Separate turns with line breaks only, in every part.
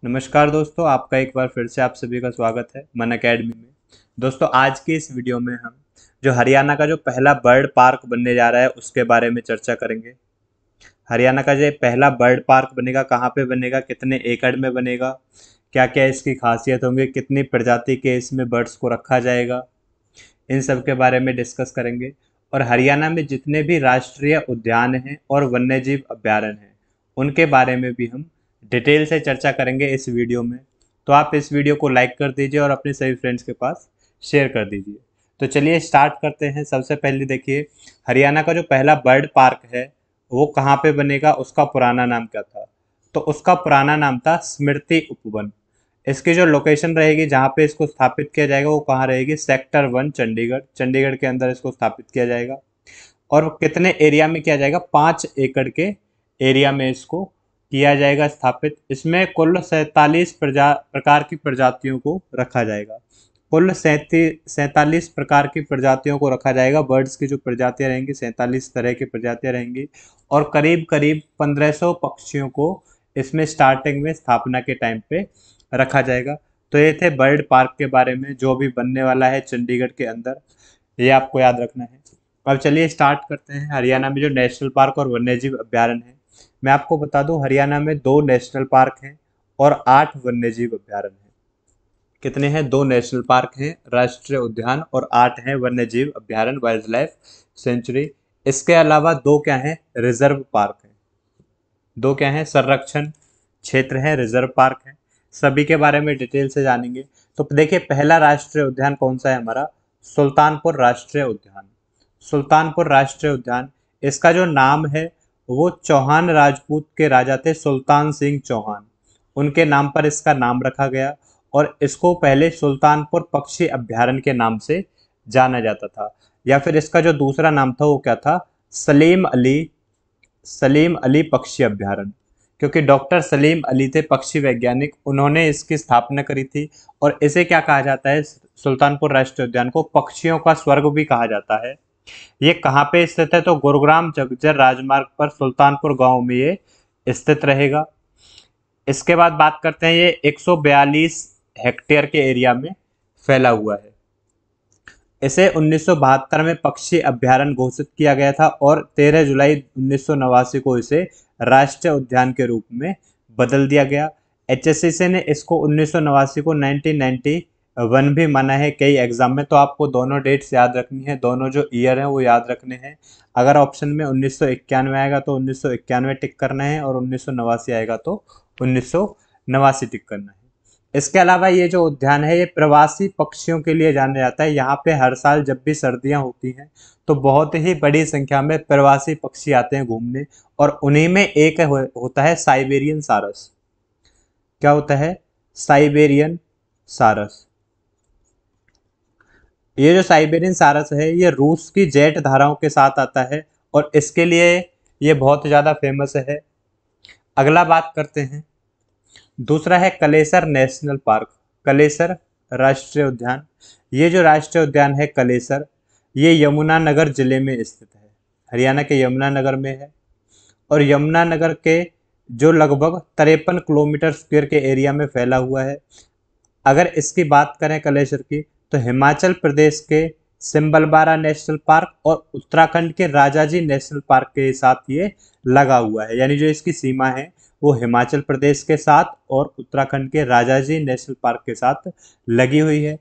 नमस्कार दोस्तों, आपका एक बार फिर से आप सभी का स्वागत है मन अकेडमी में। दोस्तों, आज की इस वीडियो में हम जो हरियाणा का जो पहला बर्ड पार्क बनने जा रहा है उसके बारे में चर्चा करेंगे। हरियाणा का जो पहला बर्ड पार्क बनेगा, कहाँ पे बनेगा, कितने एकड़ में बनेगा, क्या क्या इसकी खासियत होंगी, कितनी प्रजाति के इसमें बर्ड्स को रखा जाएगा, इन सब के बारे में डिस्कस करेंगे। और हरियाणा में जितने भी राष्ट्रीय उद्यान हैं और वन्यजीव अभयारण्य हैं उनके बारे में भी हम डिटेल से चर्चा करेंगे इस वीडियो में। तो आप इस वीडियो को लाइक कर दीजिए और अपने सभी फ्रेंड्स के पास शेयर कर दीजिए। तो चलिए स्टार्ट करते हैं। सबसे पहले देखिए, हरियाणा का जो पहला बर्ड पार्क है वो कहाँ पे बनेगा, उसका पुराना नाम क्या था। तो उसका पुराना नाम था स्मृति उपवन। इसकी जो लोकेशन रहेगी जहाँ पे इसको स्थापित किया जाएगा वो कहाँ रहेगी, सेक्टर 1 चंडीगढ़। चंडीगढ़ के अंदर इसको स्थापित किया जाएगा। और कितने एरिया में किया जाएगा, 5 एकड़ के एरिया में इसको किया जाएगा स्थापित। इसमें कुल 47 प्रकार की प्रजातियों को रखा जाएगा। कुल 47 प्रकार की प्रजातियों को रखा जाएगा। बर्ड्स की जो प्रजातियां रहेंगी 47 तरह की प्रजातियां रहेंगी। और करीब करीब 1500 पक्षियों को इसमें स्टार्टिंग में स्थापना के टाइम पे रखा जाएगा। तो ये थे बर्ड पार्क के बारे में जो भी बनने वाला है चंडीगढ़ के अंदर, ये आपको याद रखना है। अब चलिए स्टार्ट करते हैं। हरियाणा में जो नेशनल पार्क और वन्यजीव अभयारण्य है, मैं आपको बता दूं हरियाणा में 2 नेशनल पार्क हैं और 8 वन्यजीव अभयारण्य हैं। कितने हैं? 2 नेशनल पार्क हैं, राष्ट्रीय उद्यान, और 8 हैं वन्यजीव अभयारण्य, वाइल्ड लाइफ सेंचुरी। इसके अलावा 2 क्या हैं? रिजर्व पार्क हैं। 2 क्या हैं? संरक्षण क्षेत्र है, रिजर्व पार्क है। सभी के बारे में डिटेल से जानेंगे। तो देखिए, पहला राष्ट्रीय उद्यान कौन सा है हमारा? सुल्तानपुर राष्ट्रीय उद्यान। सुल्तानपुर राष्ट्रीय उद्यान, इसका जो नाम है वो चौहान राजपूत के राजा थे, सुल्तान सिंह चौहान। उनके नाम पर इसका नाम रखा गया। और इसको पहले सुल्तानपुर पक्षी अभयारण्य के नाम से जाना जाता था। या फिर इसका जो दूसरा नाम था वो क्या था? सलीम अली पक्षी अभयारण्य। क्योंकि डॉक्टर सलीम अली थे पक्षी वैज्ञानिक, उन्होंने इसकी स्थापना करी थी। और इसे क्या कहा जाता है, सुल्तानपुर राष्ट्रीय उद्यान को पक्षियों का स्वर्ग भी कहा जाता है। ये कहाँ पे स्थित है? तो गुरुग्राम झज्जर राजमार्ग पर सुल्तानपुर गांव में ये स्थित रहेगा। इसके बाद बात करते हैं, ये 142 हेक्टेयर के एरिया में फैला हुआ है। इसे 1972 में पक्षी अभयारण्य घोषित किया गया था और 13 जुलाई 1989 को इसे राष्ट्रीय उद्यान के रूप में बदल दिया गया। एचएससीसी ने इसको 1989 को 1991 भी माना है कई एग्जाम में। तो आपको दोनों डेट्स याद रखनी है, दोनों जो ईयर हैं वो याद रखने हैं। अगर ऑप्शन में 1991 आएगा तो 1991 टिक करना है, और 1989 आएगा तो 1989 टिक करना है। इसके अलावा ये जो उद्यान है ये प्रवासी पक्षियों के लिए जाना जाता है। यहाँ पे हर साल जब भी सर्दियाँ होती हैं तो बहुत ही बड़ी संख्या में प्रवासी पक्षी आते हैं घूमने। और उन्हीं में एक होता है साइबेरियन सारस। क्या होता है? साइबेरियन सारस। ये जो साइबेरियन सारस है ये रूस की जेट धाराओं के साथ आता है और इसके लिए ये बहुत ज़्यादा फेमस है। अगला बात करते हैं, दूसरा है कलेसर नेशनल पार्क, कलेसर राष्ट्रीय उद्यान। ये जो राष्ट्रीय उद्यान है कलेसर, ये यमुनानगर जिले में स्थित है। हरियाणा के यमुनानगर में है। और यमुनानगर के जो लगभग 53 किलोमीटर स्क्वायर के एरिया में फैला हुआ है। अगर इसकी बात करें कलेसर की, तो हिमाचल प्रदेश के सिम्बलबारा नेशनल पार्क और उत्तराखंड के राजाजी नेशनल पार्क के साथ ये लगा हुआ है। यानी जो इसकी सीमा है वो हिमाचल प्रदेश के साथ और उत्तराखंड के राजाजी नेशनल पार्क के साथ लगी हुई है।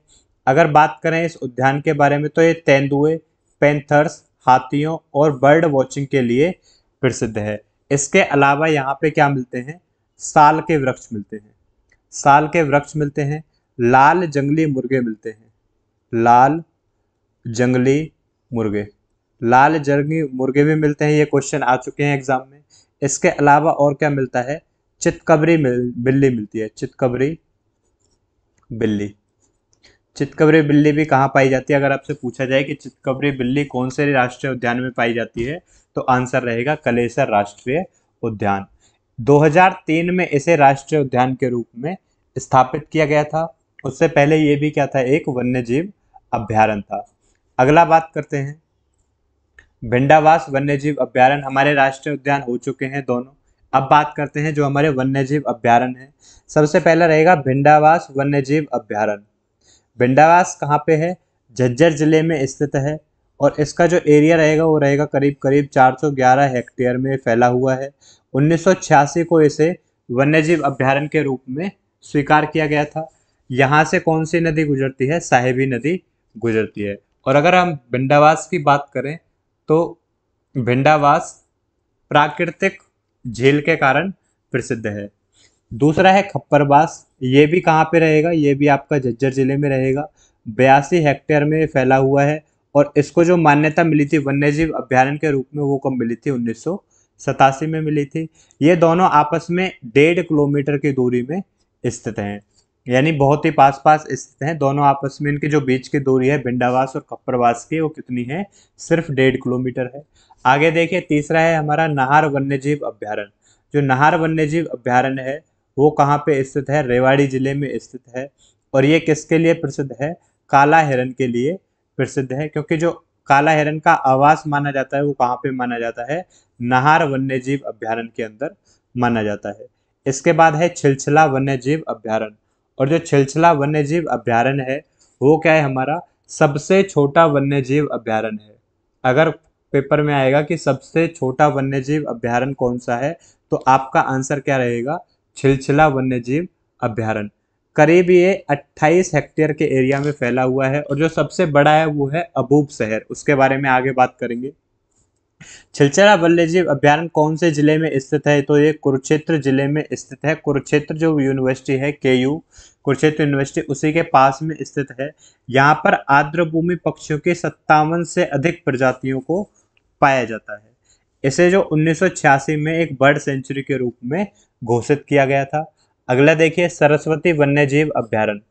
अगर बात करें इस उद्यान के बारे में, तो ये तेंदुए, पैंथर्स, हाथियों और बर्ड वॉचिंग के लिए प्रसिद्ध है। इसके अलावा यहाँ पे क्या मिलते हैं? साल के वृक्ष मिलते हैं। साल के वृक्ष मिलते हैं। लाल जंगली मुर्गे मिलते हैं। लाल जंगली मुर्गे, लाल जंगली मुर्गे भी मिलते हैं। ये क्वेश्चन आ चुके हैं एग्जाम में। इसके अलावा और क्या मिलता है? चितकबरी बिल्ली मिलती है। चितकबरी बिल्ली। चितकबरी बिल्ली भी कहाँ पाई जाती है? अगर आपसे पूछा जाए कि चितकबरी बिल्ली कौन से राष्ट्रीय उद्यान में पाई जाती है, तो आंसर रहेगा कलेसर राष्ट्रीय उद्यान। 2003 में इसे राष्ट्रीय उद्यान के रूप में स्थापित किया गया था। उससे पहले ये भी क्या था? एक वन्यजीव अभ्यारण्य था। अगला बात करते हैं, भिंडावास वन्यजीव अभ्यारण्य। हमारे राष्ट्रीय उद्यान हो चुके हैं दोनों। अब बात करते हैं जो हमारे वन्यजीव अभ्यारण्य है। सबसे पहला रहेगा भिंडावास वन्यजीव अभ्यारण्य। भिंडावास कहाँ पे है? झज्जर जिले में स्थित है और इसका जो एरिया रहेगा वो रहेगा करीब करीब 411 हेक्टेयर में फैला हुआ है। 1986 को इसे वन्यजीव अभ्यारण्य के रूप में स्वीकार किया गया था। यहाँ से कौन सी नदी गुजरती है? साहिबी नदी गुजरती है। और अगर हम भिंडावास की बात करें तो भिंडावास प्राकृतिक झील के कारण प्रसिद्ध है। दूसरा है खप्परबास। ये भी कहाँ पे रहेगा? ये भी आपका झज्जर जिले में रहेगा। 82 हेक्टेयर में फैला हुआ है और इसको जो मान्यता मिली थी वन्यजीव अभ्यारण्य के रूप में वो कब मिली थी? 1987 में मिली थी। ये दोनों आपस में 1.5 किलोमीटर की दूरी में स्थित हैं, यानी बहुत ही पास पास स्थित हैं दोनों आपस में। इनकी जो बीच की दूरी है भिंडावास और खप्परवास की वो कितनी है? सिर्फ 1.5 किलोमीटर है। आगे देखिए, तीसरा है हमारा नाहर वन्यजीव अभ्यारण्य। जो नाहर वन्यजीव अभ्यारण्य है वो कहाँ पे स्थित है? रेवाड़ी जिले में स्थित है। और ये किसके लिए प्रसिद्ध है? काला हिरन के लिए प्रसिद्ध है, क्योंकि जो काला हिरन का आवास माना जाता है वो कहाँ पे माना जाता है? नाहर वन्यजीव अभ्यारण्य के अंदर माना जाता है। इसके बाद है छिलछला वन्यजीव अभ्यारण्य। और जो छिलछला वन्यजीव अभ्यारण्य है वो क्या है? हमारा सबसे छोटा वन्यजीव अभ्यारण्य है। अगर पेपर में आएगा कि सबसे छोटा वन्यजीव अभ्यारण्य कौन सा है, तो आपका आंसर क्या रहेगा? छिलछला वन्यजीव अभ्यारण्य। करीब ये 28 हेक्टेयर के एरिया में फैला हुआ है। और जो सबसे बड़ा है वो है अबूब शहर, उसके बारे में आगे बात करेंगे। छिलछला वन्यजीव अभ्यारण्य कौन से जिले में स्थित है? तो ये कुरुक्षेत्र जिले में स्थित है। कुरुक्षेत्र जो यूनिवर्सिटी है KU कुरुक्षेत्र यूनिवर्सिटी, उसी के पास में स्थित है। यहाँ पर आर्द्रभूमि पक्षियों की 57 से अधिक प्रजातियों को पाया जाता है। इसे जो 1986 में एक बर्ड सेंचुरी के रूप में घोषित किया गया था। अगला देखिए, सरस्वती वन्यजीव अभ्यारण्य।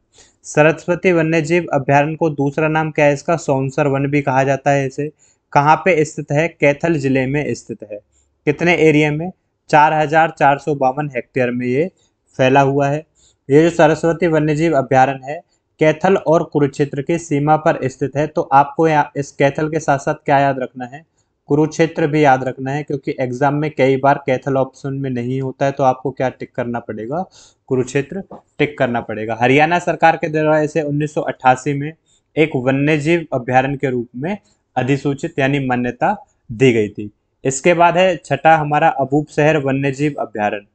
सरस्वती वन्यजीव अभ्यारण्य को दूसरा नाम क्या है इसका? सौंसर वन भी कहा जाता है इसे। कहाँ पे स्थित है? कैथल जिले में स्थित है। कितने एरिया में? 4452 हेक्टेयर में ये फैला हुआ है। ये जो सरस्वती वन्यजीव अभ्यारण्य है कैथल और कुरुक्षेत्र की सीमा पर स्थित है। तो आपको इस कैथल के साथ साथ क्या याद रखना है? कुरुक्षेत्र भी याद रखना है, क्योंकि एग्जाम में कई बार कैथल ऑप्शन में नहीं होता है। तो आपको क्या टिक करना पड़ेगा? कुरुक्षेत्र टिक करना पड़ेगा। हरियाणा सरकार के द्वारा इसे 1988 में एक वन्यजीव अभ्यारण्य के रूप में अधिसूचित यानी मान्यता दी गई थी। इसके बाद है छठा हमारा अबूब शहर वन्यजीव अभ्यारण्य।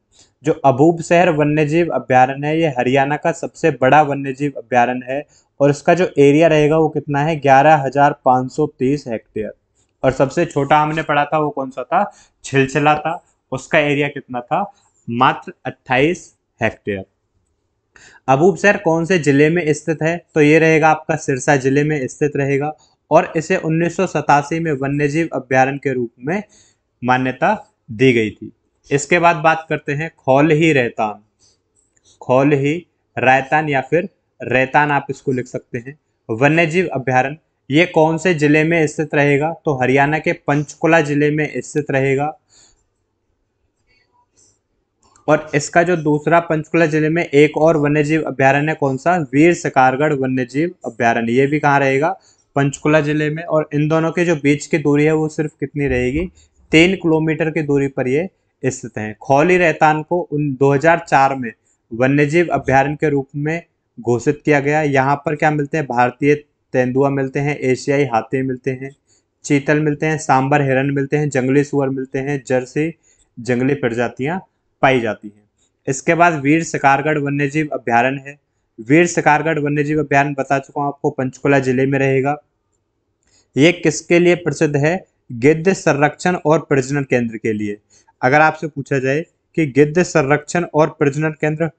जो अबूब शहर वन्यजीव अभ्यारण्य है ये हरियाणा का सबसे बड़ा वन्यजीव अभ्यारण्य है और इसका जो एरिया रहेगा वो कितना है? 11,530 हेक्टेयर। और सबसे छोटा हमने पढ़ा था वो कौन सा था? छिलछला था। उसका एरिया कितना था? मात्र 28 हेक्टेयर। अबूब शहर कौन से जिले में स्थित है? तो ये रहेगा आपका सिरसा जिले में स्थित रहेगा और इसे 1987 में वन्यजीव अभ्यारण्य के रूप में मान्यता दी गई थी। इसके बाद बात करते हैं खौलही रैतान। खौलही रैतान या फिर रैतान आप इसको लिख सकते हैं। वन्यजीव अभ्यारण्य ये कौन से जिले में स्थित रहेगा? तो हरियाणा के पंचकुला जिले में स्थित रहेगा। और इसका जो दूसरा पंचकुला जिले में एक और वन्यजीव अभ्यारण्य कौन सा? वीर शिकारगढ़ वन्यजीव अभ्यारण्य। ये भी कहाँ रहेगा? पंचकुला जिले में। और इन दोनों के जो बीच की दूरी है वो सिर्फ कितनी रहेगी? 3 किलोमीटर की दूरी पर ये स्थित हैं। खौली रैतान को 2004 में वन्यजीव अभ्यारण्य के रूप में घोषित किया गया। यहाँ पर क्या मिलते हैं? भारतीय तेंदुआ मिलते हैं, एशियाई हाथी मिलते हैं, चीतल मिलते हैं, सांबर हिरन मिलते हैं, जंगली सुअर मिलते हैं, जर्सी जंगली प्रजातियां पाई जाती हैं। इसके बाद वीर शिकारगढ़ वन्यजीव अभ्यारण्य है। वीर शिकारगढ़ वन्यजीव अभ्यारण्य बता चुका हूं आपको, पंचकुला जिले में रहेगा। ये किसके लिए प्रसिद्ध है? गिद्ध संरक्षण और प्रजनन केंद्र के लिए। अगर आपसे पूछा जाए कि गिद्ध संरक्षण और प्रजनन केंद्र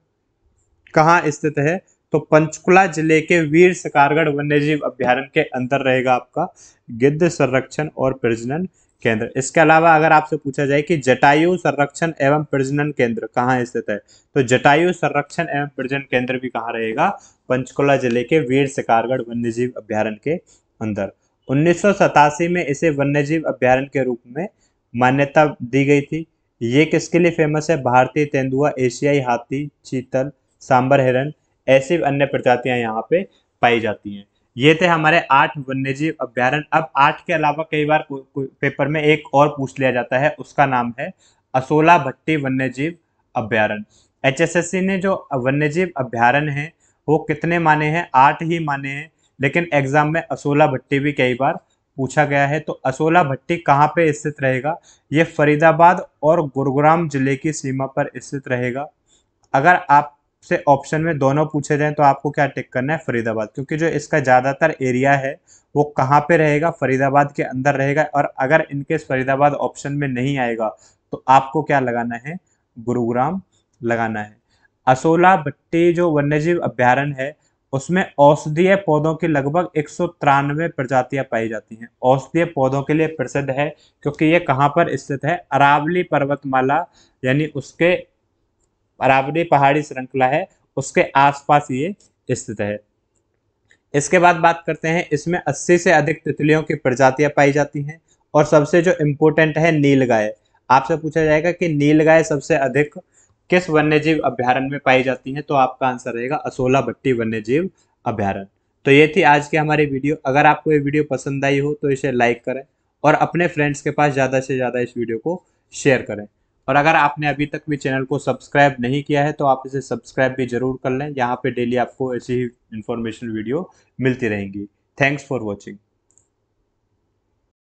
कहाँ स्थित है, तो पंचकुला जिले के वीर शिकारगढ़ वन्यजीव अभ्यारण्य के अंदर रहेगा आपका गिद्ध संरक्षण और प्रजनन केंद्र। इसके अलावा अगर आपसे पूछा जाए कि जटायु संरक्षण एवं प्रजनन केंद्र कहाँ स्थित है, तो जटायु संरक्षण एवं प्रजनन केंद्र भी कहाँ रहेगा? पंचकुला जिले के वीर शिकारगढ़ वन्यजीव अभ्यारण्य के अंदर। 1987 में इसे वन्यजीव अभ्यारण्य के रूप में मान्यता दी गई थी। ये किसके लिए फेमस है? भारतीय तेंदुआ, एशियाई हाथी, चीतल, सांबर हिरन, ऐसी अन्य प्रजातियां यहाँ पे पाई जाती हैं। ये थे हमारे 8 वन्यजीव अभ्यारण्य। अब 8 के अलावा कई बार पेपर में एक और पूछ लिया जाता है, उसका नाम है असोला भट्टी वन्यजीव अभ्यारण्य। एचएसएससी ने जो वन्यजीव अभ्यारण्य है वो कितने माने हैं? 8 ही माने हैं, लेकिन एग्जाम में असोला भट्टी भी कई बार पूछा गया है। तो असोला भट्टी कहाँ पे स्थित रहेगा? ये फरीदाबाद और गुरुग्राम जिले की सीमा पर स्थित रहेगा। अगर आपसे ऑप्शन में दोनों पूछे जाएं तो आपको क्या टिक करना है? फरीदाबाद, क्योंकि जो इसका ज़्यादातर एरिया है वो कहाँ पे रहेगा? फरीदाबाद के अंदर रहेगा। और अगर इनकेस फरीदाबाद ऑप्शन में नहीं आएगा तो आपको क्या लगाना है? गुरुग्राम लगाना है। असोला भट्टी जो वन्यजीव अभ्यारण्य है उसमें औषधीय पौधों की लगभग 193 प्रजातियां पाई जाती हैं। औषधीय पौधों के लिए प्रसिद्ध है क्योंकि ये कहाँ पर स्थित है? अरावली पर्वतमाला, यानी उसके अरावली पहाड़ी श्रृंखला है उसके आसपास ये स्थित है। इसके बाद बात करते हैं, इसमें 80 से अधिक तितलियों की प्रजातियां पाई जाती हैं। और सबसे जो इम्पोर्टेंट है नीलगाय। आपसे पूछा जाएगा कि नीलगाय सबसे अधिक किस वन्यजीव अभ्यारण्य में पाई जाती हैं, तो आपका आंसर रहेगा असोला भट्टी वन्यजीव अभ्यारण्य। तो ये थी आज की हमारी वीडियो। अगर आपको ये वीडियो पसंद आई हो तो इसे लाइक करें और अपने फ्रेंड्स के पास ज़्यादा से ज़्यादा इस वीडियो को शेयर करें। और अगर आपने अभी तक भी चैनल को सब्सक्राइब नहीं किया है तो आप इसे सब्सक्राइब भी जरूर कर लें। यहाँ पे डेली आपको ऐसी ही इंफॉर्मेशन वीडियो मिलती रहेंगी। Thanks for watching.